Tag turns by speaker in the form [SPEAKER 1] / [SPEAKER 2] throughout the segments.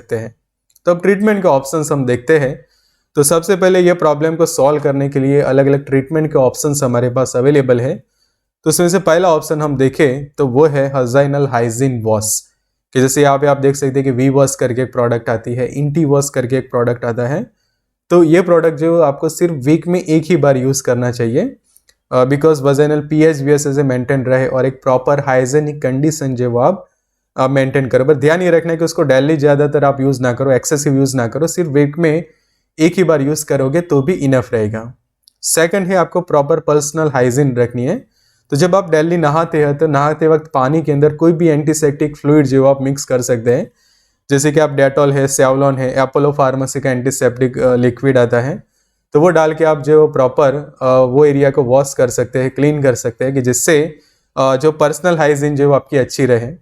[SPEAKER 1] सकते हैं। तो अब ट्रीटमेंट के ऑप्शंस हम देखते हैं। तो सबसे पहले ये प्रॉब्लम को सॉल्व करने के लिए अलग अलग ट्रीटमेंट के ऑप्शंस हमारे पास अवेलेबल है। तो उसमें से पहला ऑप्शन हम देखें तो वो है हजाइनल हाइजीन वॉश, कि जैसे यहाँ पे आप देख सकते हैं कि वी वॉश करके एक प्रोडक्ट आती है, इंटी वॉश करके एक प्रोडक्ट आता है। तो ये प्रोडक्ट जो आपको सिर्फ वीक में एक ही बार यूज़ करना चाहिए, because vaginal pH V S ऐसे मेंटेन रहे और एक प्रॉपर हाइजेनिक कंडीशन जो आप मेंटेन करो। बस ध्यान ये रखना है कि उसको डेली ज़्यादातर आप यूज़ ना करो, एक्सेसिव यूज़ ना करो, सिर्फ वीक में एक ही बार यूज़ करोगे तो भी इनफ रहेगा। सेकंड है आपको प्रॉपर पर्सनल हाइजीन रखनी है। तो जब आप डेली नहाते हैं तो नहाते वक्त पानी के अंदर कोई भी एंटीसेप्टिक फ्लूइड जो आप मिक्स कर सकते हैं, जैसे कि आप डेटॉल है, सेवलॉन है, अपोलो फार्मेसी का एंटीसेप्टिक लिक्विड आता है, तो वो डाल के आप जो प्रॉपर वो एरिया को वॉश कर सकते हैं, क्लीन कर सकते हैं, कि जिससे जो पर्सनल हाइजीन जो आपकी अच्छी रहे।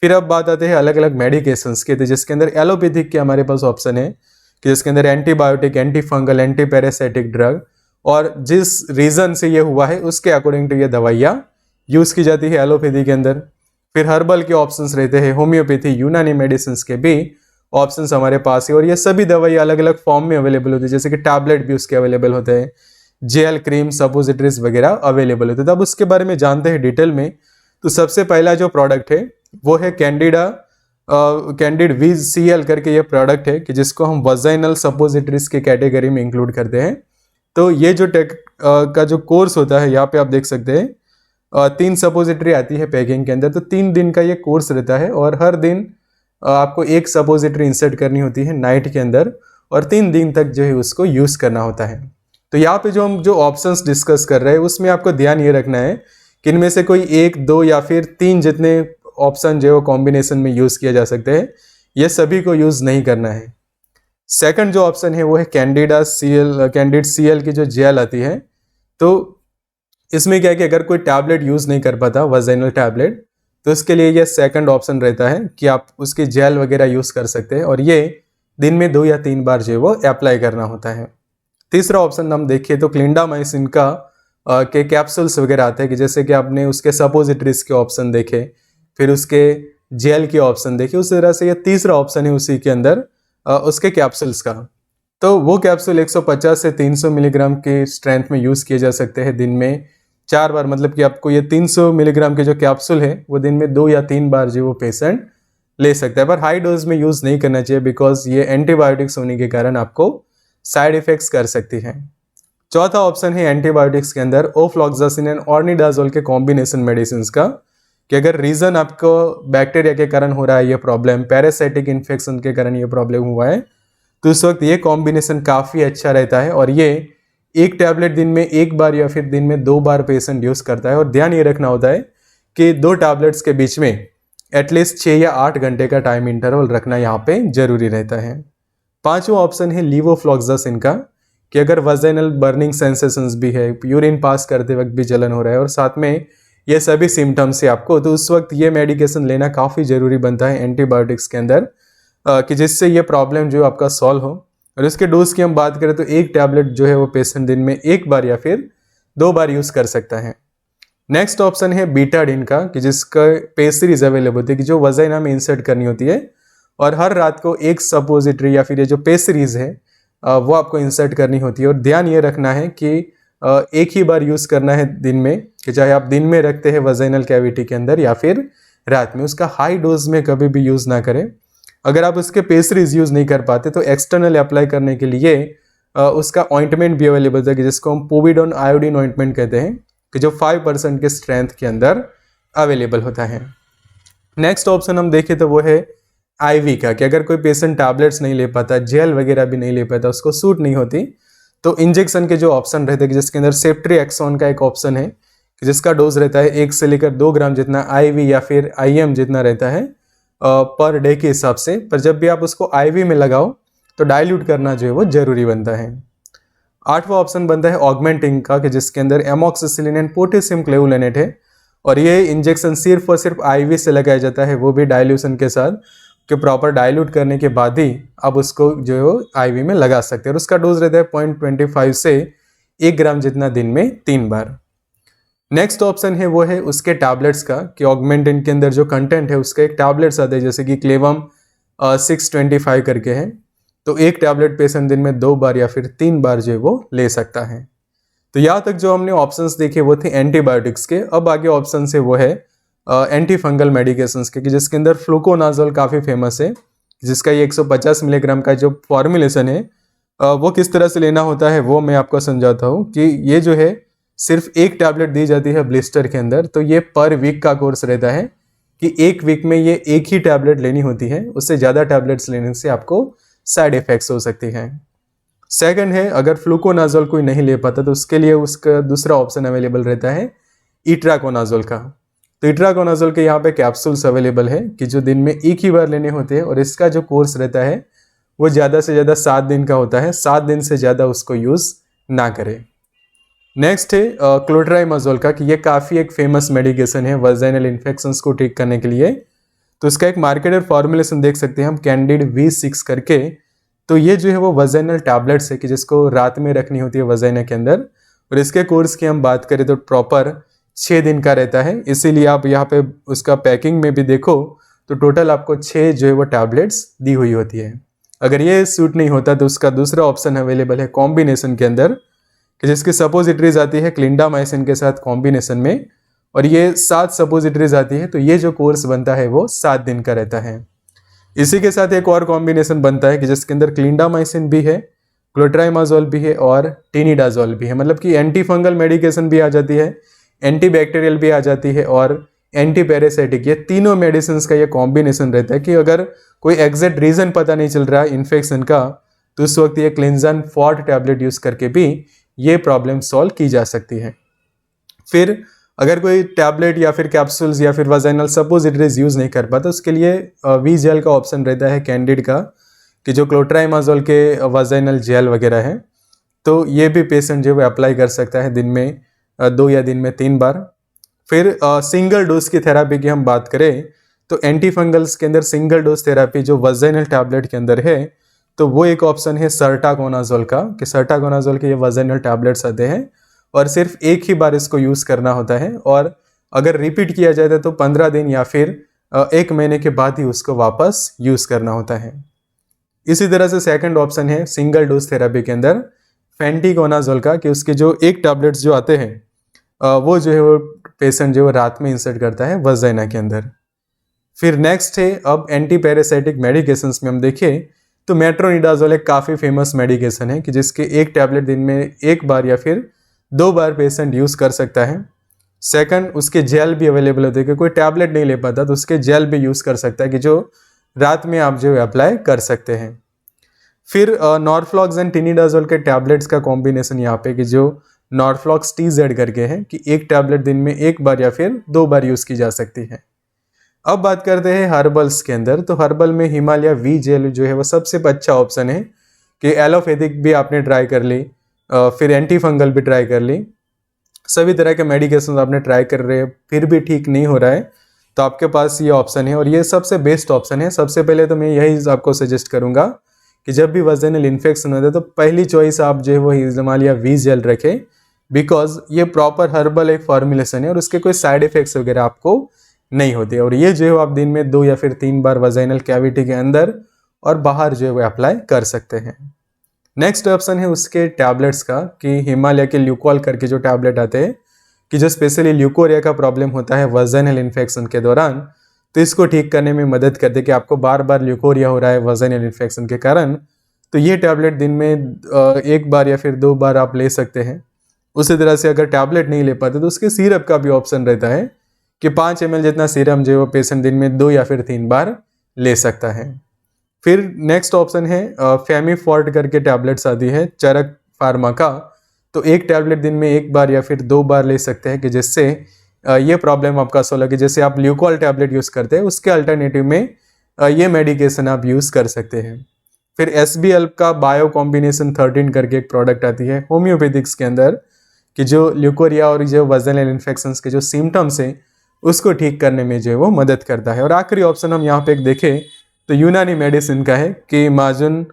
[SPEAKER 1] फिर अब बात आते हैं अलग अलग मेडिकेशंस के, तो जिसके अंदर एलोपैथिक के हमारे पास ऑप्शन है कि जिसके अंदर antibiotic, anti fungal, anti parasitic drug, और जिस रीज़न से ये हुआ है उसके अकॉर्डिंग टू ये दवाइयाँ यूज़ की जाती है एलोपैथी के अंदर। फिर हर्बल के ऑप्शंस रहते हैं, होम्योपैथी, यूनानी मेडिसिन के भी ऑप्शंस हमारे पास है, और ये सभी दवाई अलग अलग फॉर्म में अवेलेबल होती है, जैसे कि टैबलेट भी उसके अवेलेबल होते हैं, जेल, क्रीम, सपोजिटरीज वगैरह अवेलेबल होते हैं। तो अब उसके बारे में जानते हैं डिटेल में। तो सबसे पहला जो प्रोडक्ट है वो है कैंडिड वीज सीएल करके ये प्रोडक्ट है, कि जिसको हम वजाइनल सपोजिटरीज के कैटेगरी में इंक्लूड करते हैं। तो ये जो का जो कोर्स होता है, यहाँ पे आप देख सकते हैं 3 सपोजिटरी आती है पैकिंग के अंदर। तो 3 दिन का ये कोर्स रहता है और हर दिन आपको एक सपोजिटरी इंसर्ट करनी होती है नाइट के अंदर, और 3 दिन तक जो है उसको यूज़ करना होता है। तो यहाँ पे जो हम जो ऑप्शंस डिस्कस कर रहे हैं उसमें आपको ध्यान ये रखना है कि इनमें से कोई 1, 2 या फिर 3 जितने ऑप्शन जो कॉम्बिनेशन में यूज़ किया जा सकते हैं, ये सभी को यूज़ नहीं करना है। सेकंड जो ऑप्शन है वो है कैंडिड सीएल की जो जेल आती है। तो इसमें क्या है कि अगर कोई टैबलेट यूज़ नहीं कर पाता, वजाइनल टैबलेट, तो इसके लिए ये सेकंड ऑप्शन रहता है कि आप उसकी जेल वगैरह यूज़ कर सकते हैं, और ये दिन में 2 या 3 बार जो है वो अप्लाई करना होता है। तीसरा ऑप्शन हम देखिए तो क्लिंडामाइसिन का के कैप्सूल्स वगैरह आते हैं, कि जैसे कि आपने उसके सपोजिटरीज के ऑप्शन देखे, फिर उसके जेल के ऑप्शन देखे, उस तरह से ये तीसरा ऑप्शन है उसी के अंदर उसके कैप्सूल्स का। तो वो कैप्सूल 150 से 300 मिलीग्राम के स्ट्रेंथ में यूज़ किए जा सकते हैं दिन में 4 बार। मतलब कि आपको ये 300 मिलीग्राम के जो कैप्सूल है वो दिन में 2 या 3 बार जो वो पेशेंट ले सकता है, पर हाई डोज में यूज़ नहीं करना चाहिए, बिकॉज ये एंटीबायोटिक्स होने के कारण आपको साइड इफेक्ट्स कर सकती है। चौथा ऑप्शन है एंटीबायोटिक्स के अंदर ओफ्लॉक्सासिन एंड ऑर्निडाजोल के कॉम्बिनेशन मेडिसिन का, कि अगर रीज़न आपको बैक्टीरिया के कारण हो रहा है ये प्रॉब्लम, पैरासाइटिक इन्फेक्शन के कारण ये प्रॉब्लम हुआ है, तो उस वक्त ये कॉम्बिनेशन काफ़ी अच्छा रहता है, और ये एक टैबलेट दिन में 1 बार या फिर दिन में 2 बार पेशेंट यूज़ करता है। और ध्यान ये रखना होता है कि 2 टैबलेट्स के बीच में एटलीस्ट 6 या 8 घंटे का टाइम इंटरवल रखना यहाँ पे जरूरी रहता है। पांचवा ऑप्शन है लीवोफ्लॉक्सासिन का, कि अगर वजाइनल बर्निंग सेंसेशंस भी है, यूरिन पास करते वक्त भी जलन हो रहा है, और साथ में ये सभी सिम्टम्स है आपको, तो उस वक्त ये मेडिकेशन लेना काफ़ी ज़रूरी बनता है एंटीबायोटिक्स के अंदर, कि जिससे ये प्रॉब्लम जो आपका सॉल्व हो। और इसके डोज की हम बात करें तो एक टैबलेट जो है वो पेशेंट दिन में 1 बार या फिर 2 बार यूज़ कर सकता है। नेक्स्ट ऑप्शन है बीटाडिन का, कि जिसका पेस्ट्रीज अवेलेबल होती है, कि जो वजाइना में इंसर्ट करनी होती है, और हर रात को एक सपोजिटरी या फिर ये जो पेस्ट्रीज है वो आपको इंसर्ट करनी होती है। और ध्यान ये रखना है कि एक ही बार यूज़ करना है दिन में, कि चाहे आप दिन में रखते हैं वजाइनल कैविटी के अंदर या फिर रात में, उसका हाई डोज में कभी भी यूज़ ना करें। अगर आप उसके पेस्ट्रीज यूज़ नहीं कर पाते तो एक्सटर्नल अप्लाई करने के लिए उसका ऑइंटमेंट भी अवेलेबल है, कि जिसको हम पोविडोन आयोडीन ऑइंटमेंट कहते हैं, कि जो 5% के स्ट्रेंथ के अंदर अवेलेबल होता है। नेक्स्ट ऑप्शन हम देखें तो वो है आईवी का, कि अगर कोई पेशेंट टैबलेट्स नहीं ले पाता, जेल वगैरह भी नहीं ले पाता, उसको सूट नहीं होती, तो इंजेक्शन के जो ऑप्शन रहते हैं, जिसके अंदर सेफ्ट्रीएक्सोन का एक ऑप्शन है, कि जिसका डोज रहता है 1 से लेकर 2 ग्राम जितना आईवी या फिर आईएम जितना रहता है पर डे के हिसाब से। पर जब भी आप उसको आईवी में लगाओ तो डाइल्यूट करना जो है वो जरूरी बनता है। 8वां ऑप्शन बनता है ऑगमेंटिंग का, कि जिसके अंदर एमॉक्सिसिलिन एंड पोटेशियम क्लेवुलेनेट है, और ये इंजेक्शन सिर्फ और सिर्फ आईवी से लगाया जाता है, वो भी डाइल्यूशन के साथ, कि प्रॉपर डाइल्यूट करने के बाद ही आप उसको जो है वो आईवी में लगा सकते हैं। और उसका डोज रहता है 0.25 से 1 ग्राम जितना दिन में 3 बार। नेक्स्ट ऑप्शन है वो है उसके टैबलेट्स का, कि ऑगमेंटिन के अंदर जो कंटेंट है उसका एक टैबलेट्स आते हैं, जैसे कि क्लेवम 625 करके है। तो एक टैबलेट पेशेंट दिन में 2 बार या फिर 3 बार जो है वो ले सकता है। तो यहाँ तक जो हमने ऑप्शंस देखे वो थे एंटीबायोटिक्स के। अब आगे ऑप्शन है वो है एंटी फंगल मेडिकेशंस के, कि जिसके अंदर फ्लूकोनाजोल काफ़ी फेमस है, जिसका ये 150 मिलीग्राम का जो फॉर्मुलेशन है वो किस तरह से लेना होता है वो मैं आपको समझाता हूँ। कि ये जो है सिर्फ एक टैबलेट दी जाती है ब्लिस्टर के अंदर, तो ये पर वीक का कोर्स रहता है कि एक वीक में ये एक ही टैबलेट लेनी होती है, उससे ज़्यादा टैबलेट्स लेने से आपको साइड इफेक्ट्स हो सकती हैं। सेकंड है, अगर फ्लूकोनाजोल कोई नहीं ले पाता तो उसके लिए उसका दूसरा ऑप्शन अवेलेबल रहता है इट्राकोनाजोल का। तो इट्राकोनाजोल के यहाँ पे कैप्सूल्स अवेलेबल है कि जो दिन में एक ही बार लेने होते हैं, और इसका जो कोर्स रहता है वो ज़्यादा से ज़्यादा 7 दिन का होता है, 7 दिन से ज़्यादा उसको यूज़ ना करें। नेक्स्ट है क्लोट्राइमाजोल का, कि ये काफ़ी एक फेमस मेडिकेशन है वजाइनल इन्फेक्शंस को ठीक करने के लिए। तो इसका एक मार्केटेड फॉर्मुलेशन देख सकते हैं हम, कैंडिड V6 करके। तो ये जो है वो वजाइनल टैबलेट्स है कि जिसको रात में रखनी होती है वजाइना के अंदर, और इसके कोर्स की हम बात करें तो प्रॉपर 6 दिन का रहता है। इसीलिए आप यहाँ पे उसका पैकिंग में भी देखो तो टोटल आपको 6 जो है वो टैबलेट्स दी हुई होती है। अगर ये सूट नहीं होता तो उसका दूसरा ऑप्शन अवेलेबल है कॉम्बिनेशन के अंदर, कि जिसकी सपोजिटरीज आती है क्लिंडामाइसिन के साथ कॉम्बिनेशन में, और ये 7 सपोजिटरीज आती है। तो ये जो कोर्स बनता है वो 7 दिन का रहता है। इसी के साथ एक और कॉम्बिनेशन बनता है कि जिसके अंदर क्लिंडामाइसिन भी है, क्लोट्राइमाजोल भी है और टिनिडाजोल भी है। मतलब कि एंटी फंगल मेडिकेशन भी आ जाती है, एंटी बैक्टीरियल भी आ जाती है और एंटी पैरासाइटिक, ये तीनों मेडिसिन का ये कॉम्बिनेशन रहता है। कि अगर कोई एग्जैक्ट रीजन पता नहीं चल रहा है इन्फेक्शन का, तो उस वक्त ये क्लिंजन फॉर्ट टैबलेट यूज करके भी ये प्रॉब्लम सॉल्व की जा सकती है। फिर अगर कोई टैबलेट या फिर कैप्सूल्स या फिर वजाइनल सपोजिटरीज यूज़ नहीं कर पाता, उसके लिए वी जेल का ऑप्शन रहता है कैंडिड का, कि जो क्लोट्राइमाजोल के वजाइनल जेल वगैरह है, तो ये भी पेशेंट जो है अप्लाई कर सकता है दिन में 2 या दिन में 3 बार। फिर सिंगल डोज की थेरापी की हम बात करें तो एंटी फंगल्स के अंदर सिंगल डोज थेरापी जो वजाइनल टैबलेट के अंदर है, तो वो एक ऑप्शन है सर्टाकोनाजोल का, कि सर्टाकोनाजोल के ये वजाइनल टैबलेट्स आते हैं और सिर्फ एक ही बार इसको यूज़ करना होता है, और अगर रिपीट किया जाए तो 15 दिन या फिर 1 महीने के बाद ही उसको वापस यूज़ करना होता है। इसी तरह से सेकंड ऑप्शन है सिंगल डोज थेरापी के अंदर फेंटिकोनाजोल का, कि उसके जो एक टैबलेट्स जो आते हैं वो जो है वो पेशेंट जो है रात में इंसर्ट करता है वजाइना के अंदर। फिर नेक्स्ट है अब एंटी पैरासाइटिक मेडिकेशंस में हम देखें तो मेट्रोनिडाजोल एक काफ़ी फेमस मेडिकेशन है, कि जिसके एक टैबलेट दिन में 1 बार या फिर 2 बार पेशेंट यूज़ कर सकता है। सेकंड, उसके जेल भी अवेलेबल होते हैं, कि कोई टैबलेट नहीं ले पाता तो उसके जेल भी यूज़ कर सकता है, कि जो रात में आप जो है अप्लाई कर सकते हैं। फिर नॉर्फ्लॉक्स टिनिडाजोल के टैबलेट्स का कॉम्बिनेशन यहाँ पे, कि जो नॉर्फ्लॉक्स TZ करके है, कि एक टैबलेट दिन में 1 बार या फिर 2 बार यूज़ की जा सकती है। अब बात करते हैं हर्बल्स के अंदर, तो हर्बल में हिमालय V जेल जो है वो सबसे अच्छा ऑप्शन है, कि एलोपैथिक भी आपने ट्राई कर ली, फिर एंटी फंगल भी ट्राई कर ली, सभी तरह के मेडिकेशन आपने ट्राई कर रहे हैं, फिर भी ठीक नहीं हो रहा है, तो आपके पास ये ऑप्शन है और ये सबसे बेस्ट ऑप्शन है। सबसे पहले तो मैं यही आपको सजेस्ट करूंगा कि जब भी वजाइनल इन्फेक्शन होता है तो पहली चॉइस आप जो है वो हिमालय V जेल रखें, बिकॉज ये प्रॉपर हर्बल एक फॉर्मुलेशन है और उसके कोई साइड इफेक्ट्स वगैरह आपको नहीं होते, और ये जो है आप दिन में 2 या फिर 3 बार वजाइनल कैविटी के अंदर और बाहर जो है वो अप्लाई कर सकते हैं। नेक्स्ट ऑप्शन है उसके टैबलेट्स का, कि हिमालय के ल्यूकोल करके जो टैबलेट आते हैं, कि जो स्पेशली ल्यूकोरिया का प्रॉब्लम होता है वजाइनल इन्फेक्शन के दौरान, तो इसको ठीक करने में मदद करते, कि आपको बार बार ल्यूकोरिया हो रहा है वजाइनल इन्फेक्शन के कारण, तो ये टैबलेट दिन में 1 बार या फिर 2 बार आप ले सकते हैं। उसी तरह से अगर टैबलेट नहीं ले पाते तो उसके सिरप का भी ऑप्शन रहता है, कि 5 ml जितना सीरम जो है वो पेशेंट दिन में 2 या फिर 3 बार ले सकता है। फिर नेक्स्ट ऑप्शन है फेमीफॉर्ट करके टैबलेट्स आती है चरक फार्मा का, तो एक टैबलेट दिन में 1 बार या फिर 2 बार ले सकते हैं, कि जिससे ये प्रॉब्लम आपका सॉल्व है, कि जैसे आप ल्यूकोल टैबलेट यूज़ करते हैं उसके अल्टरनेटिव में ये मेडिकेशन आप यूज़ कर सकते हैं। फिर SBL का बायो कॉम्बिनेशन 13 करके एक प्रोडक्ट आती है होम्योपैथिक्स के अंदर, कि जो ल्यूकोरिया और जो वजाइनल इन्फेक्शंस के जो सिम्टम्स हैं उसको ठीक करने में जो है वो मदद करता है। और आखिरी ऑप्शन हम यहाँ पे एक देखें तो यूनानी मेडिसिन का है, कि माजुन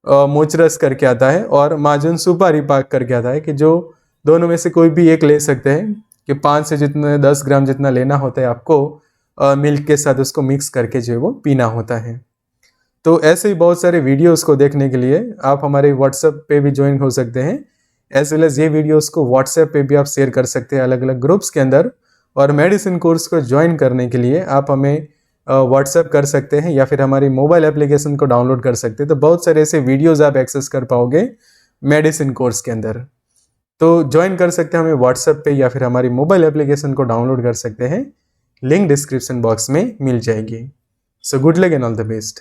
[SPEAKER 1] मोचरस करके आता है और माजुन सुपारीपाक करके आता है, कि जो दोनों में से कोई भी एक ले सकते हैं, कि 5 से 10 ग्राम जितना लेना होता है आपको, मिल्क के साथ उसको मिक्स करके जो है वो पीना होता है। तो ऐसे ही बहुत सारे वीडियोस को देखने के लिए आप हमारे व्हाट्सएप पे भी ज्वाइन हो सकते हैं, एज वेल एज ये वीडियोस को व्हाट्सएप पे भी आप शेयर कर सकते हैं अलग अलग ग्रुप्स के अंदर। और मेडिसिन कोर्स को ज्वाइन करने के लिए आप हमें व्हाट्सएप कर सकते हैं या फिर हमारी मोबाइल एप्लीकेशन को डाउनलोड कर सकते हैं। तो बहुत सारे ऐसे वीडियोस आप एक्सेस कर पाओगे मेडिसिन कोर्स के अंदर। तो ज्वाइन कर सकते हैं हमें व्हाट्सएप पे या फिर हमारी मोबाइल एप्लीकेशन को डाउनलोड कर सकते हैं, लिंक डिस्क्रिप्शन बॉक्स में मिल जाएगी। So good luck and all the best.